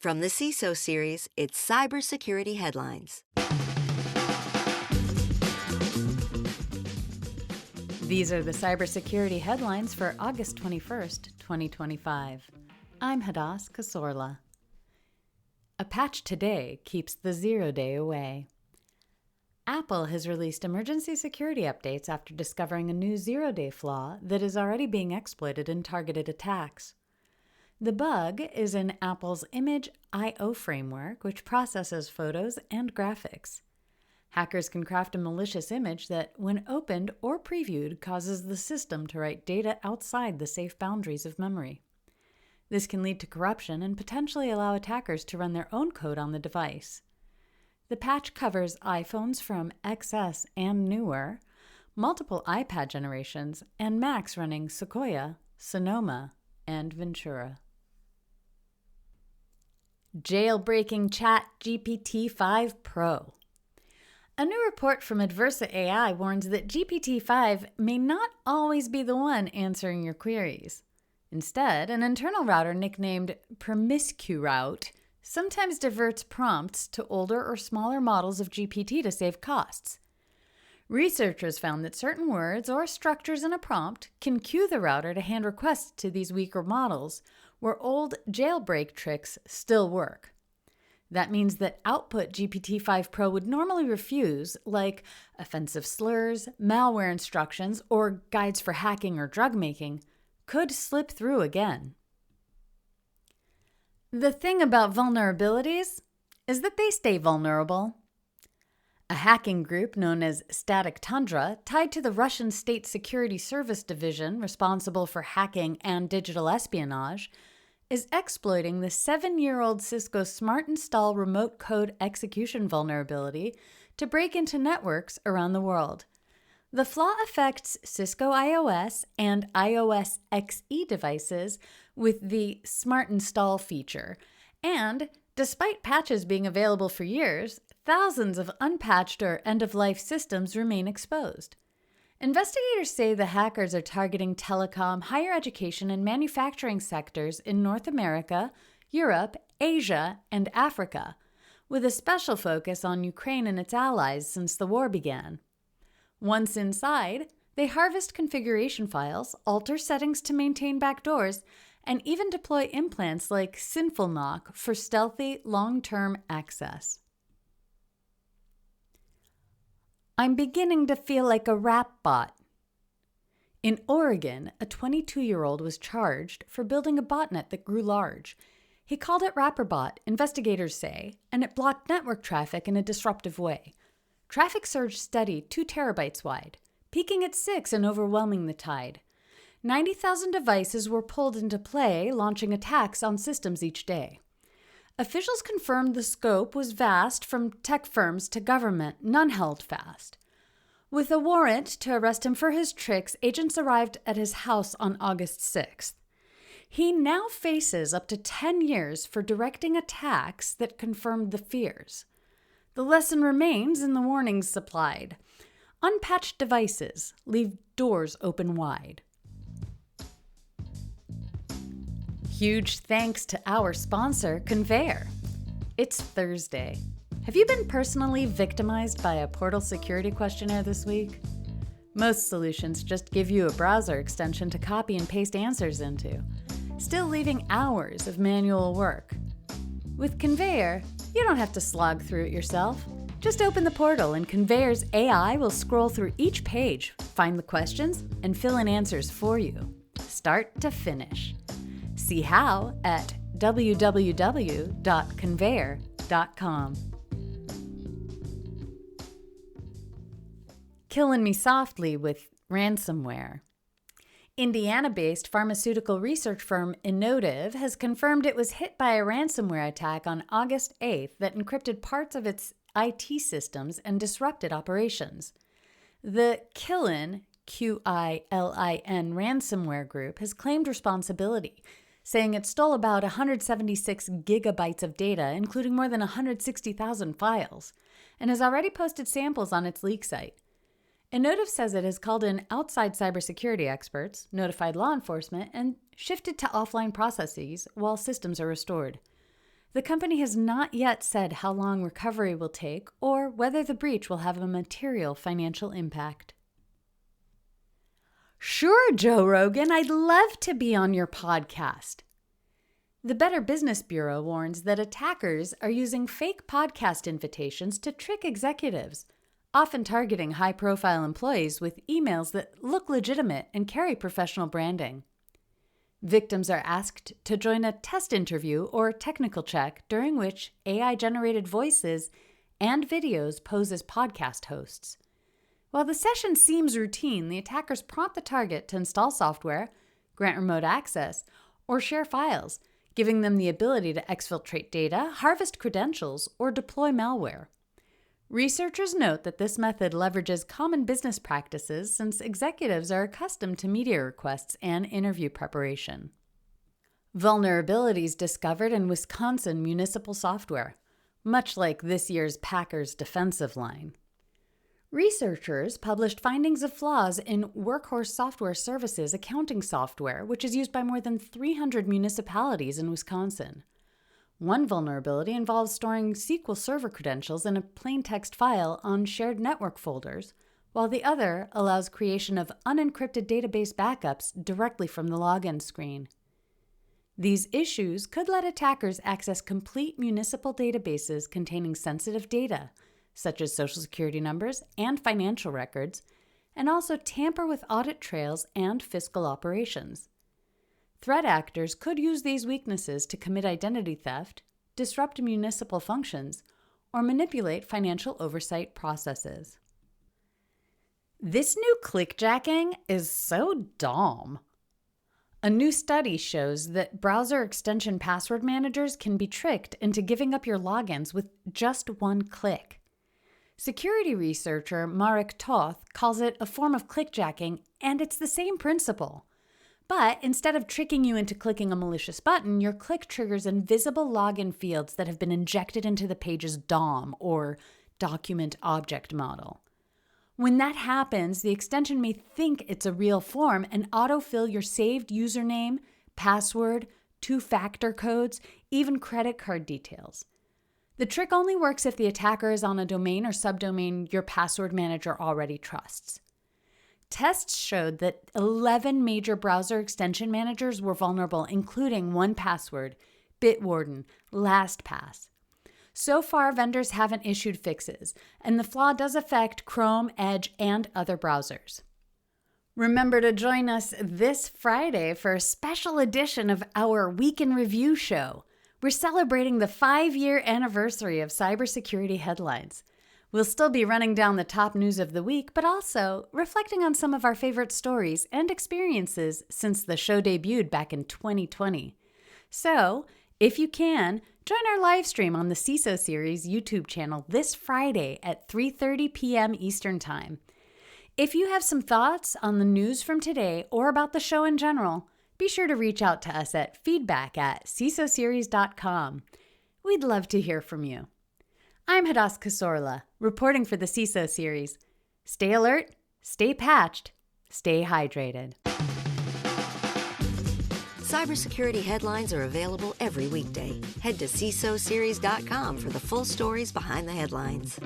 From the CISO series, it's Cybersecurity Headlines. These are the cybersecurity headlines for August 21st, 2025. I'm Hadass Kasorla. A patch today keeps the 0-day away. Apple has released emergency security updates after discovering a new 0-day flaw that is already being exploited in targeted attacks. The bug is in Apple's Image I/O framework, which processes photos and graphics. Hackers can craft a malicious image that, when opened or previewed, causes the system to write data outside the safe boundaries of memory. This can lead to corruption and potentially allow attackers to run their own code on the device. The patch covers iPhones from XS and newer, multiple iPad generations, and Macs running Sequoia, Sonoma, and Ventura. Jailbreaking ChatGPT-5 Pro. A new report from Adversa AI warns that GPT-5 may not always be the one answering your queries. Instead, an internal router nicknamed PromiscuRoute sometimes diverts prompts to older or smaller models of GPT to save costs. Researchers found that certain words or structures in a prompt can cue the router to hand requests to these weaker models, where old jailbreak tricks still work. That means that output GPT-5 Pro would normally refuse, like offensive slurs, malware instructions, or guides for hacking or drug making, could slip through again. The thing about vulnerabilities is that they stay vulnerable. A hacking group known as Static Tundra, tied to the Russian State Security Service Division responsible for hacking and digital espionage, is exploiting the 7-year-old Cisco Smart Install remote code execution vulnerability to break into networks around the world. The flaw affects Cisco iOS and iOS XE devices with the Smart Install feature, and despite patches being available for years, thousands of unpatched or end-of-life systems remain exposed. Investigators say the hackers are targeting telecom, higher education, and manufacturing sectors in North America, Europe, Asia, and Africa, with a special focus on Ukraine and its allies since the war began. Once inside, they harvest configuration files, alter settings to maintain backdoors, and even deploy implants like Sinful Knock for stealthy, long-term access. I'm beginning to feel like a rap bot. In Oregon, a 22-year-old was charged for building a botnet that grew large. He called it RapperBot, investigators say, and it blocked network traffic in a disruptive way. Traffic surged steady 2 terabytes wide, peaking at 6 and overwhelming the tide. 90,000 devices were pulled into play, launching attacks on systems each day. Officials confirmed the scope was vast, from tech firms to government, none held fast. With a warrant to arrest him for his tricks, agents arrived at his house on August 6th. He now faces up to 10 years for directing attacks that confirmed the fears. The lesson remains in the warnings supplied. Unpatched devices leave doors open wide. Huge thanks to our sponsor, Conveyor. It's Thursday. Have you been personally victimized by a portal security questionnaire this week? Most solutions just give you a browser extension to copy and paste answers into, still leaving hours of manual work. With Conveyor, you don't have to slog through it yourself. Just open the portal and Conveyor's AI will scroll through each page, find the questions, and fill in answers for you, start to finish. See how at www.conveyor.com. Killing me softly with ransomware. Indiana-based pharmaceutical research firm Innovative has confirmed it was hit by a ransomware attack on August 8th that encrypted parts of its IT systems and disrupted operations. The Qilin, Qilin ransomware group has claimed responsibility, saying it stole about 176 gigabytes of data, including more than 160,000 files, and has already posted samples on its leak site. Innovative says it has called in outside cybersecurity experts, notified law enforcement, and shifted to offline processes while systems are restored. The company has not yet said how long recovery will take or whether the breach will have a material financial impact. Sure, Joe Rogan, I'd love to be on your podcast. The Better Business Bureau warns that attackers are using fake podcast invitations to trick executives, often targeting high-profile employees with emails that look legitimate and carry professional branding. Victims are asked to join a test interview or technical check during which AI-generated voices and videos pose as podcast hosts. While the session seems routine, the attackers prompt the target to install software, grant remote access, or share files, giving them the ability to exfiltrate data, harvest credentials, or deploy malware. Researchers note that this method leverages common business practices since executives are accustomed to media requests and interview preparation. Vulnerabilities discovered in Wisconsin municipal software, much like this year's Packers defensive line. Researchers published findings of flaws in Workhorse Software Services accounting software, which is used by more than 300 municipalities in Wisconsin. One vulnerability involves storing SQL Server credentials in a plain text file on shared network folders, while the other allows creation of unencrypted database backups directly from the login screen. These issues could let attackers access complete municipal databases containing sensitive data, such as Social Security numbers and financial records, and also tamper with audit trails and fiscal operations. Threat actors could use these weaknesses to commit identity theft, disrupt municipal functions, or manipulate financial oversight processes. This new clickjacking is so dumb. A new study shows that browser extension password managers can be tricked into giving up your logins with just one click. Security researcher Marek Toth calls it a form of clickjacking, and it's the same principle. But instead of tricking you into clicking a malicious button, your click triggers invisible login fields that have been injected into the page's DOM, or Document Object Model. When that happens, the extension may think it's a real form and autofill your saved username, password, two-factor codes, even credit card details. The trick only works if the attacker is on a domain or subdomain your password manager already trusts. Tests showed that 11 major browser extension managers were vulnerable, including 1Password, Bitwarden, LastPass. So far, vendors haven't issued fixes, and the flaw does affect Chrome, Edge, and other browsers. Remember to join us this Friday for a special edition of our Week in Review show. We're celebrating the 5-year anniversary of cybersecurity headlines. We'll still be running down the top news of the week, but also reflecting on some of our favorite stories and experiences since the show debuted back in 2020. So, if you can, join our live stream on the CISO Series YouTube channel this Friday at 3:30 p.m. Eastern Time. If you have some thoughts on the news from today or about the show in general, be sure to reach out to us at feedback@cisoseries.com. We'd love to hear from you. I'm Hadass Kasorla, reporting for the CISO Series. Stay alert, stay patched, stay hydrated. Cybersecurity headlines are available every weekday. Head to CISOseries.com for the full stories behind the headlines.